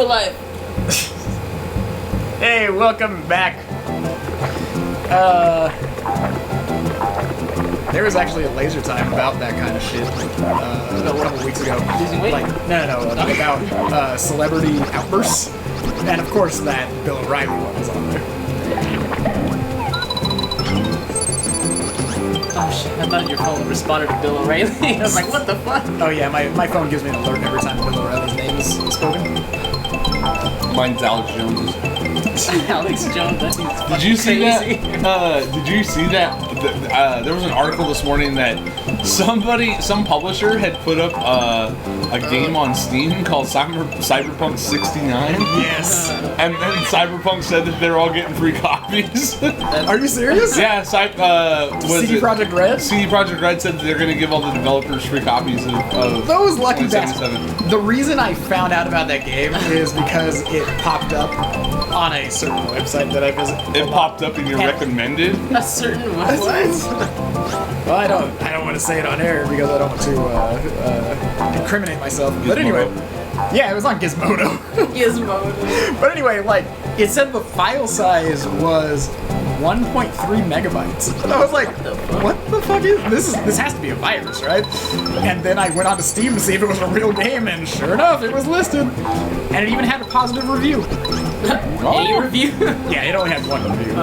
life. Hey, welcome back. There was actually a laser time about that kind of shit a couple weeks ago. Losing weight? About celebrity outbursts. And of course that Bill O'Reilly one was on there. Oh shit, I thought your phone responded to Bill O'Reilly. I was like, what the fuck? Oh yeah, my phone gives me an alert every time Bill O'Reilly's name is spoken. Mine's Alex Jones. Alex Jones, that seems Did you see crazy. that? Did you see that? There was an article this morning that some publisher had put up a game on Steam called Cyberpunk 69. Yes. And then Cyberpunk said that they're all getting free copies. Are you serious? Yeah, CD Projekt Red? CD Projekt Red said that they're going to give all the developers free copies of Those lucky 2077. bastards. The reason I found out about that game is because it popped up on a certain website that I visit. It popped up in your recommended. A certain website. Well, I don't want to say it on air because I don't want to incriminate myself. But anyway, yeah, it was on Gizmodo. Gizmodo. But anyway, like, it said the file size was 1.3 megabytes. And I was like, what the fuck is this? This has to be a virus, right? And then I went on to Steam to see if it was a real game, and sure enough, it was listed. And it even had a positive review. A review? Yeah, it only had one review.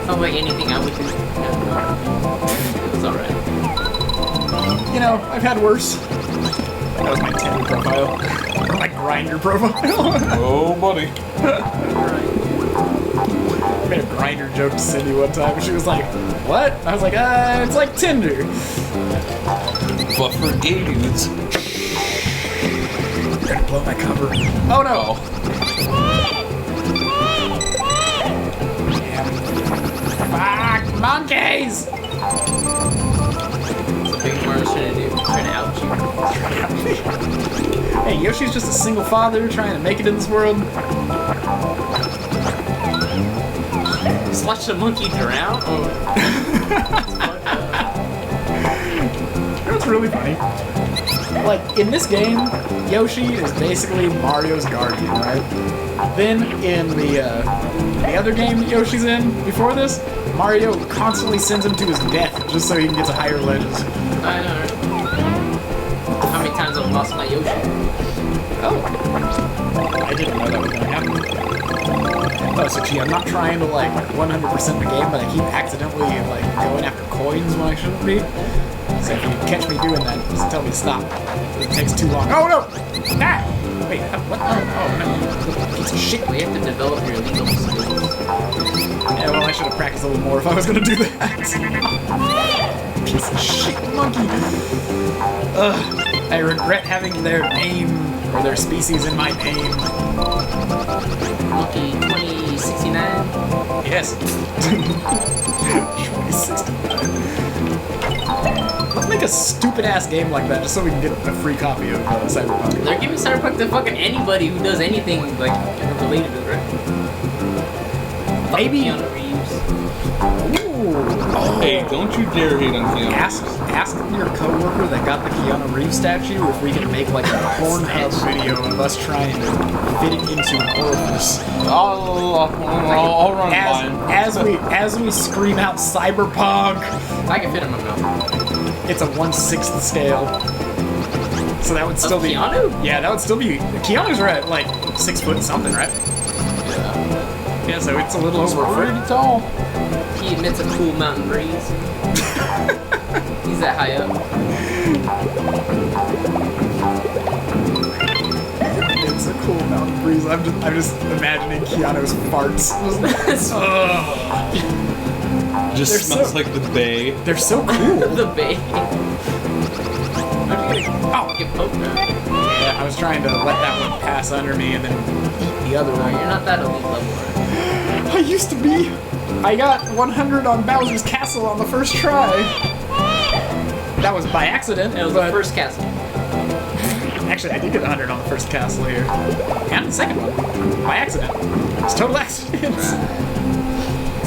Sounds like anything I would do. It was alright. You know, I've had worse. That was my Tinder profile. Or my Grindr profile. Oh, buddy. I made a Grindr joke to Cindy one time, and she was like, what? I was like, it's like Tinder. But for gay dudes. I'm gonna blow my cover. Oh no! Fuck! Monkeys! It's a big Mario's trying to do. Trying to out you. Hey, Yoshi's just a single father trying to make it in this world. Just watch the monkey drown? You know what's really funny? Like, in this game, Yoshi is basically Mario's guardian, right? Then, in the other game that Yoshi's in, before this, Mario constantly sends him to his death just so he can get to higher legends. I know, right? How many times I've lost my Yoshi? Oh. I didn't know that was gonna happen. Oh, so gee, I'm not trying to, like, 100% the game, but I keep accidentally, like, going after coins when I shouldn't be. So if you catch me doing that, just tell me to stop. It takes too long. Oh no! Ah! Wait, what? Oh no. Piece of shit. We have to develop your legal skills. Yeah, well, I should have practiced a little more if I was gonna do that. Piece of shit monkey. Ugh. I regret having their name or their species in my name. Monkey 2069? Yes. 2069. Let's make a stupid-ass game like that just so we can get a free copy of Cyberpunk. They're giving Cyberpunk to fucking anybody who does anything, like, related to it, right? Maybe. Keanu Reeves. Ooh. Hey, don't you dare hate on Keanu. Ask your coworker that got the Keanu Reeves statue if we can make like a Pornhub video of us trying to fit it into an orifice. I'll run mine. As we scream out Cyberpunk. I can fit in my mouth. It's a 1/6 scale. So that would still be Keanu? Yeah, that would still be Keanu's right, like 6 foot something, right? Yeah. Yeah, so it's a little over a Pretty foot. tall. He emits a cool mountain breeze. He's that high up. It's a cool mountain breeze. I'm just imagining Keanu's farts. Just They're smells so- like the bay. They're so cool. The bay. Oh, Get poked out. yeah, I was trying to let that one pass under me and then eat the other No, one. you're not that elite level. I used to be. I got 100 on Bowser's Castle on the first try. That was by accident. It was the first castle. Actually, I did get 100 on the first castle here. And the second one. By accident. It's total accident. It's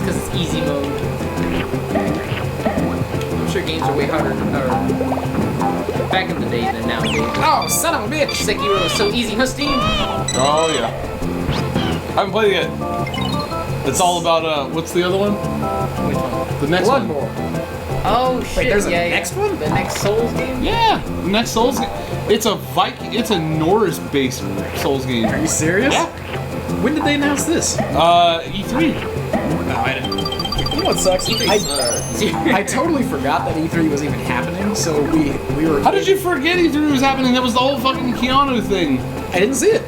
because it's easy mode. I'm sure games are way harder back in the day than nowadays. Oh, son of a bitch! Sekiro was so easy, huh, Steve? Oh yeah. I haven't played it yet. It's all about what's the other one? Which one? The next one. Bloodborne. Oh shit! Wait, there's a yeah, next one? The next Souls game? Yeah, the next Souls game. It's a Norse-based Souls game. Are you serious? Yeah. When did they announce this? E3. No, I didn't. You know what sucks? I totally forgot that E3 was even happening, so we were... How did you forget E3 was happening? That was the whole fucking Keanu thing. I didn't see it.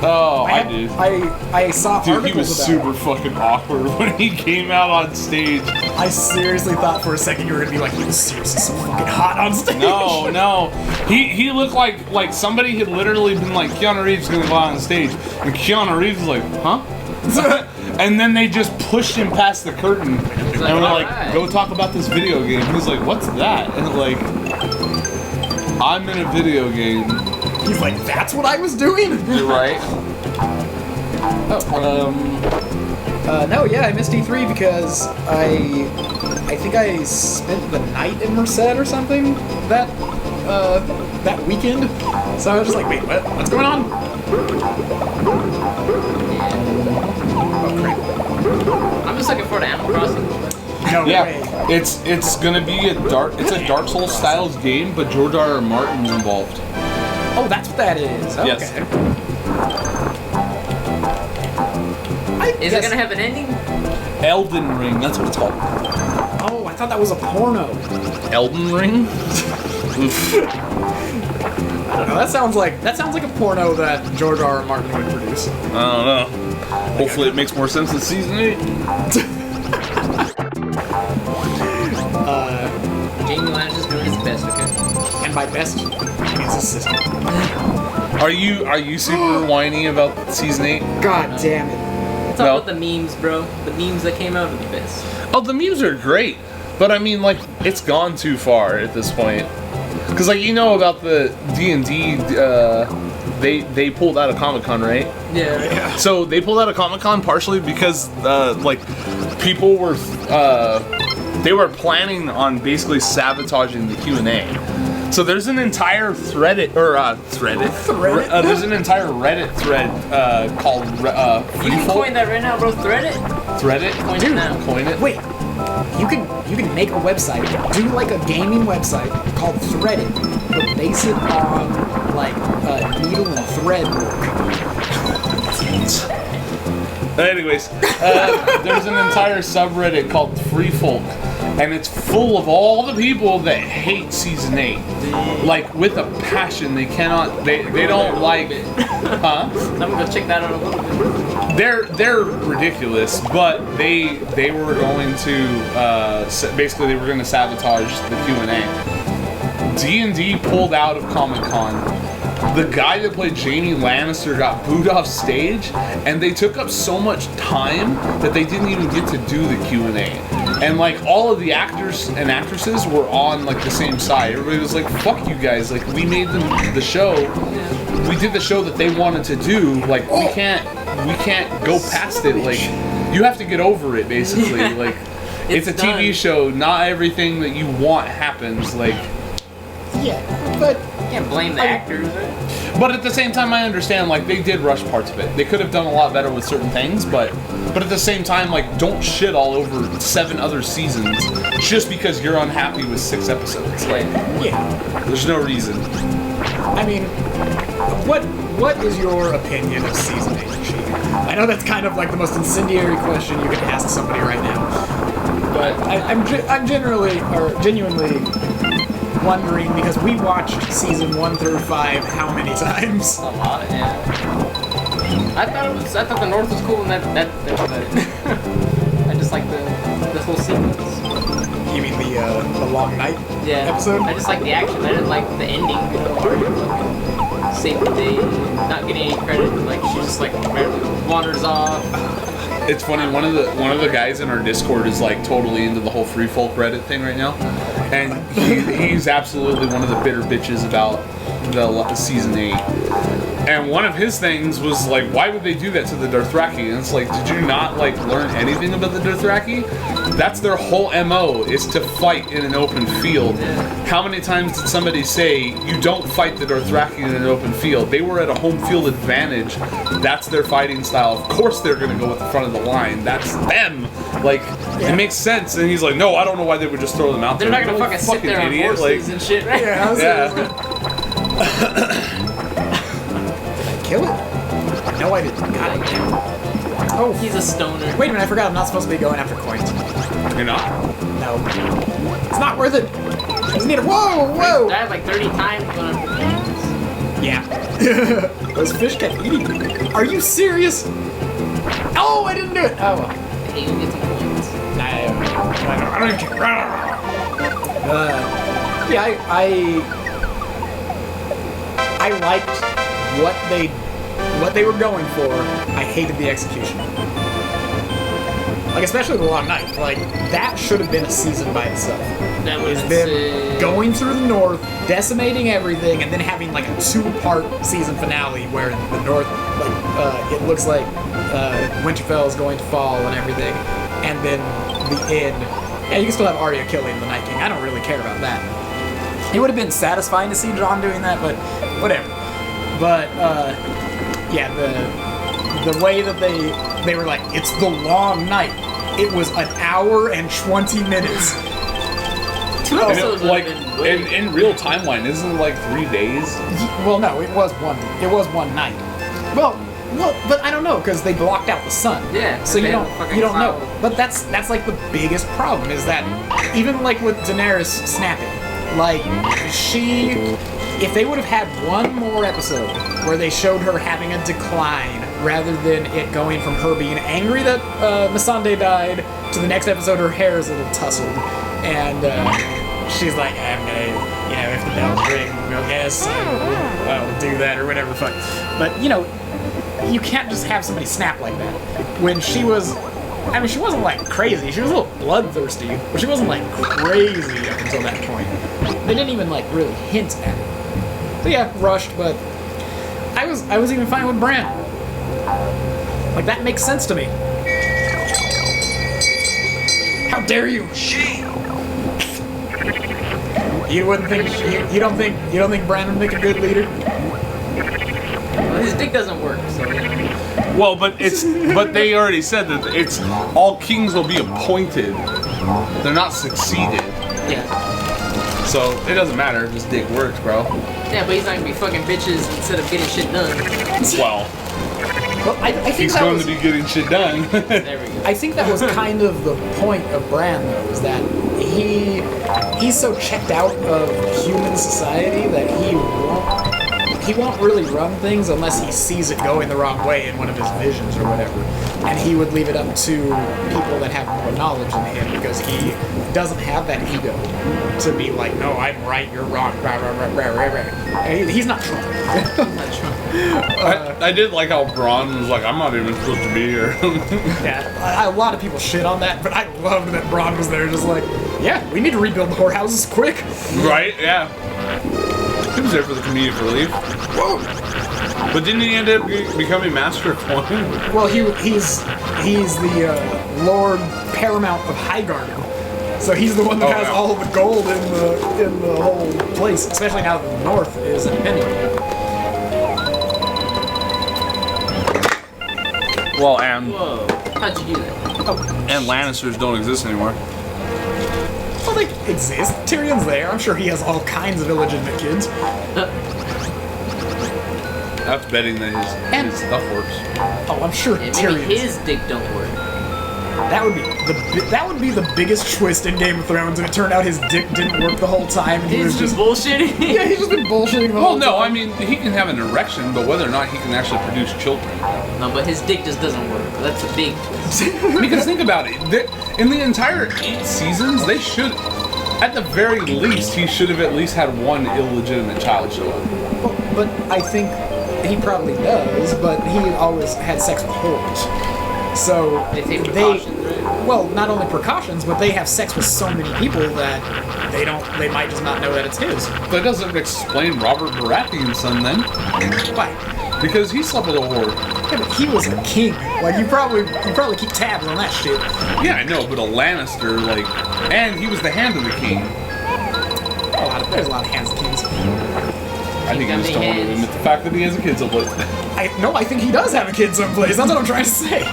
Oh, I did. I saw Dude, articles he was about super fucking awkward when he came out on stage. I seriously thought for a second you were gonna be like, he was seriously so fucking hot on stage. No. He looked like somebody had literally been like, Keanu Reeves is gonna go out on stage. And Keanu Reeves was like, huh? And then they just pushed him past the curtain. And we're like, alright. go talk about this video game. He's like, what's that? And like, I'm in a video game. He's like, that's what I was doing? You're right. No, yeah, I missed E3 because I think I spent the night in Merced or something that weekend. So I was just like, wait, what's going on? Oh, great. I'm just looking forward to Animal Crossing. No Yeah, way. it's gonna be a Dark Souls styles game, but George R. R. Martin's involved. Oh, that's what that is. Okay. Yes. Is it gonna have an ending? Elden Ring, that's what it's called. Oh, I thought that was a porno. Elden Ring? I don't know. That sounds like a porno that George R. R. Martin would produce. I don't know. Hopefully it makes more sense in season 8. Jamie Lannister's doing his best, okay? And by best, he means his sister. Are you super whiny about season 8? God damn it. It's all about the memes, bro. The memes that came out are the best. Oh, the memes are great, but I mean, like, it's gone too far at this point. Cause like, you know about the D&D, they pulled out of Comic-Con, right? Yeah. So they pulled out of Comic-Con partially because like people were they were planning on basically sabotaging the Q&A. So there's an entire Reddit. There's an entire Reddit thread called You can coin that right now, bro. Thread it. Coin it now. Coin it. Wait, you can make a website, do like a gaming website called Threaded, but base it on like needle and thread work. Anyways, there's an entire subreddit called Free Folk, and it's full of all the people that hate season 8, like with a passion. They cannot. They don't like. Huh? I'm gonna go check that out a little bit. They're ridiculous, but they were going to basically they were going to sabotage the Q&A. D&D pulled out of Comic-Con. The guy that played Jaime Lannister got booed off stage, and they took up so much time that they didn't even get to do the Q&A. And like all of the actors and actresses were on like the same side. Everybody was like, "Fuck you guys! Like we made them the show. We did the show that they wanted to do. Like we can't go past it. Like you have to get over it. Basically, Yeah. like it's a done. TV show. Not everything that you want happens. Like." Yeah, but You can't blame the actors, right? But at the same time, I understand, like, they did rush parts of it. They could have done a lot better with certain things, but at the same time, like, don't shit all over 7 other seasons just because you're unhappy with 6 episodes. Like, yeah. there's no reason. I mean, what is your opinion of season 8, Yoshi? I know that's kind of like the most incendiary question you can ask somebody right now, but I'm genuinely wondering because we watched season 1 through 5 how many times? A lot, yeah. I thought the North was cool, and that's about it. I just like the whole sequence. You mean the long night episode? I just like the action. I didn't like the ending. You know, Arya fucking saved the day, and not getting any credit. Like she just like randomly wanders off. It's funny, one of the guys in our Discord is like totally into the whole Free Folk Reddit thing right now, and he's absolutely one of the bitter bitches about the season 8. And one of his things was like, why would they do that to the Dothraki? And it's like, did you not like learn anything about the Dothraki? That's their whole MO, is to fight in an open field. How many times did somebody say, you don't fight the Dothraki in an open field? They were at a home field advantage. That's their fighting style. Of course they're going to go at the front of the line. That's them. Like, it makes sense. And he's like, no, I don't know why they would just throw them out there. They're not going to fucking sit there on idiot. horses and shit, right? Yeah. Kill it? No, I didn't. God, oh, He's a stoner. wait a minute, I forgot I'm not supposed to be going after coins. You're not? No. It's not worth it. I just need a... Whoa, whoa! Died like 30 times going after coins. Yeah. Those fish kept eating me. Are you serious? Oh, I didn't do it! Oh, well. Hey, you get some coins. I don't even care. Yeah, I liked what they were going for. I hated the execution. Like, especially the long night. Like, that should have been a season by itself. That was Is them going through the north, decimating everything, and then having like a 2-part season finale where the north, like, it looks like Winterfell is going to fall and everything, and then the end. Yeah, you can still have Arya killing the Night King. I don't really care about that. It would have been satisfying to see Jon doing that, but whatever. But yeah, the way that they were like, it's the long night. It was an hour and 20 minutes. 2 And episodes it, like, would have been way. in real timeline, isn't it like 3 days? Well, no, it was one night. Well, but I don't know because they blocked out the sun. Yeah, So they you had don't fucking know. cloud. But that's like the biggest problem is that even like with Daenerys snapping, like if they would have had one more episode where they showed her having a decline rather than it going from her being angry that Missandei died to the next episode her hair is a little tousled and she's like, I'm gonna, if the bells ring, yes, I'll do that or whatever the fuck. But you can't just have somebody snap like that. When she was, I mean, she wasn't like crazy. She was a little bloodthirsty, but she wasn't like crazy up until that point. They didn't even like really hint at it. So yeah, rushed, but I was even fine with Bran. Like that makes sense to me. How dare you? You wouldn't think you don't think Bran would make a good leader? Well, his dick doesn't work, so Well, but they already said that it's all kings will be appointed. They're not succeeded. yeah. So it doesn't matter if his dick works, bro. Yeah, but he's not gonna be fucking bitches instead of getting shit done. Well, Well, I think he's that going was, to be getting shit done. There we go. I think that was kind of the point of Bran, though, is that he's so checked out of human society that he won't really run things unless he sees it going the wrong way in one of his visions or whatever. And he would leave it up to people that have more knowledge than him because he doesn't have that ego to be like, no, I'm right, you're wrong. Rah, rah, rah, rah, rah, rah. He's not Trump. I did like how Braun was like, I'm not even supposed to be here. Yeah, a lot of people shit on that, but I loved that Braun was there just like, yeah, we need to rebuild the whorehouses quick. Right? Yeah. He was there for the comedic relief. Whoa! But didn't he end up becoming Master of Coin? Well, he's the Lord Paramount of Highgarden. So he's the one that has all of the gold in the whole place, especially now that the North is independent. Well, and Whoa. How'd you do that? Lannisters don't exist anymore. Well, they exist. Tyrion's there. I'm sure he has all kinds of illegitimate kids. That's betting that his stuff works. Oh, I'm sure Maybe Tyrion's. his dick don't work. That would be the biggest twist in Game of Thrones if it turned out his dick didn't work the whole time and he was just bullshitting. yeah, he's just been bullshitting the Well, whole no, time. I mean, he can have an erection, but whether or not he can actually produce children. No, but his dick just doesn't work. That's a big twist. Because think about it. In the entire 8 seasons, they should, at the very least, he should have at least had one illegitimate child show up. But I think he probably does, but he always had sex with whores. So They take precautions, right? well, not only precautions, but they have sex with so many people that they might just not know that it's his. That doesn't explain Robert Baratheon's son then. Why? Because he slept with a whore. Yeah, but he was a king. Like, you probably keep tabs on that shit. Yeah, I know, but a Lannister, like... And he was the hand of the king. There's a lot of hands of kings. I think you just don't want to admit the fact that he has a kid someplace. I think he does have a kid someplace. That's what I'm trying to say.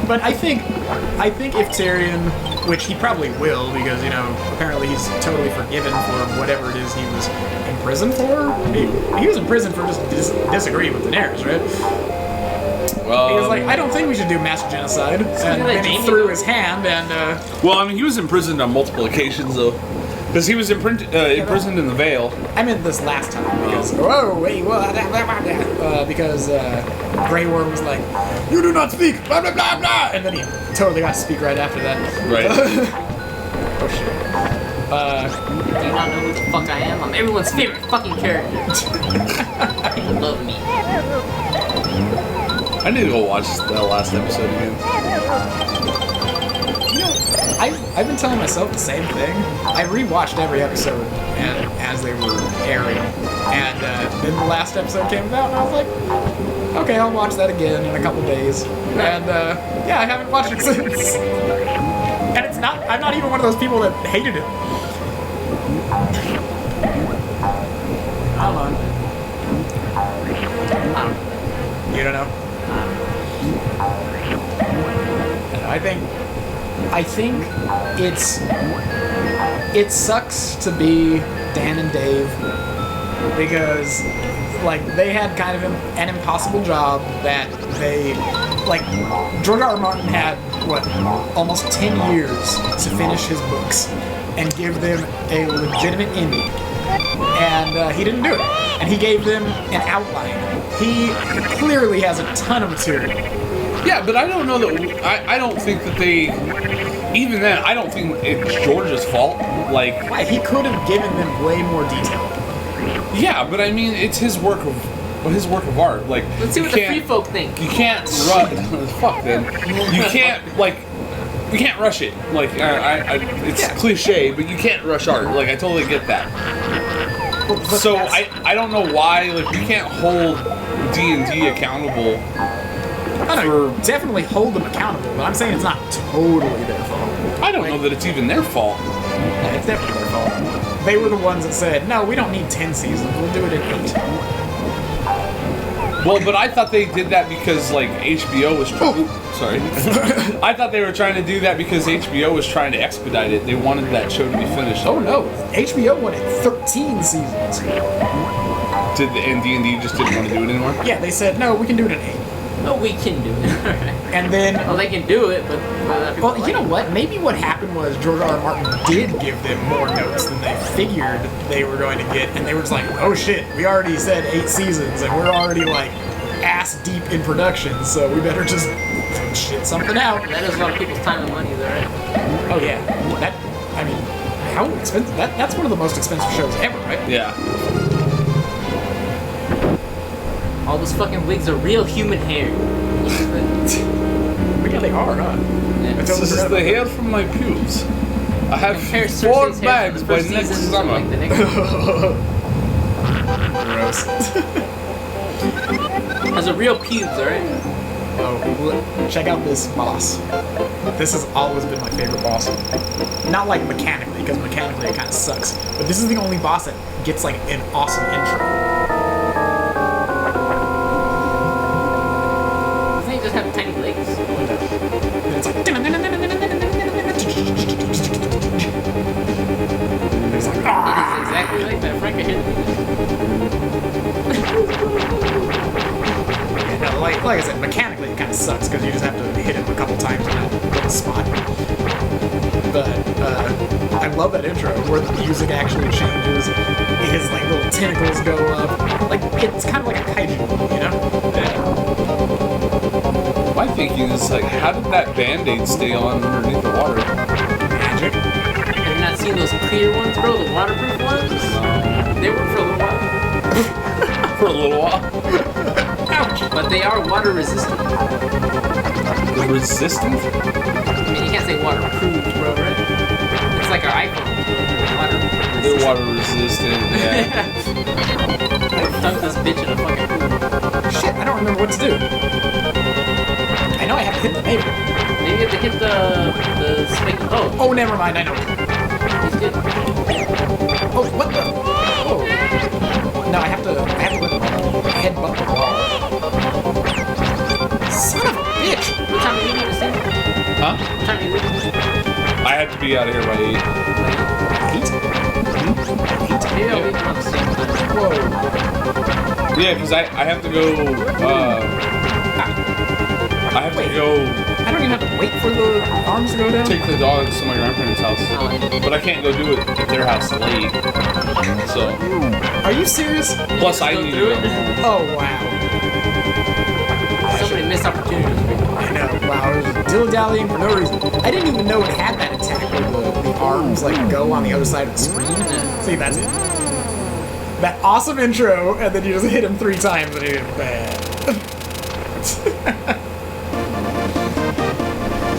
But I think if Tyrion, which he probably will, because, you know, apparently he's totally forgiven for whatever it is he was in prison for. He was in prison for just disagreeing with Daenerys, right? He was like, I don't think we should do mass genocide. And then he threw his hand and... Well, I mean, he was imprisoned on multiple occasions, though. Because he was imprisoned in the Vale. I meant this last time, because... because Grey Worm was like, you do not speak, blah, blah, blah, blah! And then he totally got to speak right after that. Right. Oh, shit. Do you not know who the fuck I am? I'm everyone's favorite fucking character. They love me. I need to go watch that last episode again. You know, I've been telling myself the same thing. I rewatched every episode as they were airing, and then the last episode came out, and I was like, okay, I'll watch that again in a couple days. And yeah, I haven't watched it since. And I'm not even one of those people that hated it. Hold on. You don't know? I think it sucks to be Dan and Dave because like they had kind of an impossible job that they like George R. R. Martin had almost 10 years to finish his books and give them a legitimate ending. And he didn't do it. And he gave them an outline. He clearly has a ton of material. Yeah, but I don't know that... I don't think that they... Even then, I don't think it's George's fault. Like... Why? He could have given them way more detail. Yeah, but I mean, it's his work of art. Like, let's see what the free folk think. You can't rush... Fuck, then. You can't, like... You can't rush it. Like, it's cliche, but you can't rush art. Like, I totally get that. But so, I don't know why, like, you can't hold D&D accountable. Definitely hold them accountable, but I'm saying it's not totally their fault. I don't know that it's even their fault. Yeah, it's definitely their fault. They were the ones that said, no, we don't need 10 seasons, we'll do it in 8. Well, but I thought they did that because, like, HBO was sorry. I thought they were trying to do that because HBO was trying to expedite it. They wanted that show to be finished. Oh, no. HBO wanted 13 seasons. And D&D just didn't want to do it anymore? Yeah, they said, no, we can do it in 8. No, we can do it. And then... Well, they can do it, but... Well, you know what? Maybe what happened was George R. R. Martin did give them more notes than they figured they were going to get, and they were just like, oh shit, we already said 8 seasons, and we're already, like, ass deep in production, so we better just shit something out. That is a lot of people's time and money, though, right? Oh, yeah. I mean, how expensive... That's one of the most expensive shows ever, right? Yeah. All those fucking wigs are real human hair. Yeah, they are, huh? Yeah. This is the hair from my pubes. I have 4 bags by next summer. Like the next Gross. Has a real pubes, alright? Oh, check out this boss. This has always been my favorite boss. Not like mechanically, because mechanically it kind of sucks. But this is the only boss that gets like an awesome intro. Doesn't he just have tiny legs? And it's like... It's like... It is exactly like that. Franco hit Yeah, no, like I said, mechanically it kind of sucks because you just have to hit him a couple times in that little spot. But I love that intro where the music actually changes. His like little tentacles go up. Like it's kind of like a kaiju movie, you know? Yeah. My thinking is like, how did that Band-Aid stay on underneath the water? Magic. Have you not seen those clear ones, bro? The waterproof ones? They work for a little while. For a little while. Ouch. But they are water resistant. Resistant? I mean, you can't say waterproof, bro, right? It's like our iPhone. They're water resistant, yeah. I dunked this bitch in a fucking pool. don't remember what to do. I know I have to hit the navel. Then you have to hit the spike. Oh, Oh, never mind. I know. he's good. Oh, what the? Oh. No, I have to headbutt the wall. Son of a bitch! What time do you need to stay? Huh? What time do you leave? I have to be out of here by 8. 8? Maybe I'll leave around the same time. Whoa. Yeah, because I have to go. I have to go I don't even have to wait for the arms to go down? take the dogs to my grandparents' house, but I can't go do it at their house late. So Are you serious? plus I need to go. Oh, wow. So many missed opportunities. I know. Wow, I was dilly-dallying for no reason. I didn't even know it had that attack where the arms, like, go on the other side of the screen. See, that's it. That awesome intro, and then you just hit him 3 times, and it's bad.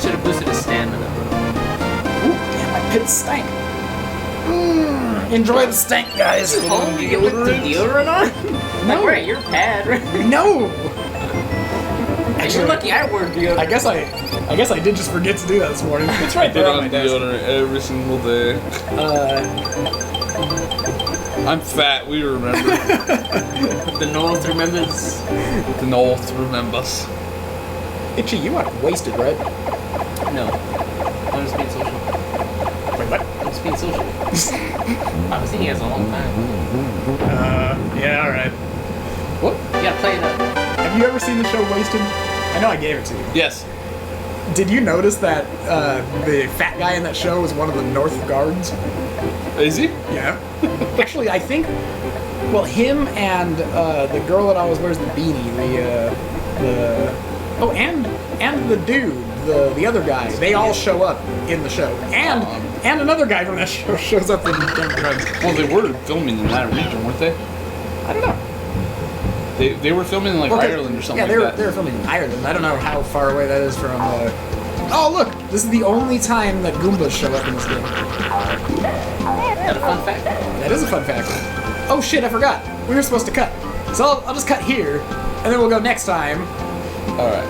Should have boosted his stamina, bro. Ooh, damn, my pits stank. Enjoy the stank, guys. Oh, you get the deodorant on? No. Like, we're at your pad, right? No! You're lucky I wore deodorant. I guess I did just forget to do that this morning. It's right there on my desk. Deodorant every single day. I'm fat. We remember. The North remembers. The North remembers. Itchy, you are wasted, right? No. I'm just being social. Wait, what? I'm just being social. I was thinking as a long time. Yeah, alright. What? You gotta play it up. Have you ever seen the show Wasted? I know I gave it to you. Yes. Did you notice that the fat guy in that show was one of the North Guards? Is he? Yeah. Actually, I think, well, him and the girl that always wears the beanie, and the dude, the other guy, they all show up in the show. And another guy from that show shows up in Game of Thrones. Well, they were filming in that region, weren't they? I don't know. They were filming in like Ireland or something Yeah, like they were filming in Ireland. I don't know how far away that is from. Oh look, this is the only time that Goombas show up in this game. Got a fun fact? That is a fun fact. Oh shit, I forgot. We were supposed to cut. So I'll just cut here, and then we'll go next time. Alright.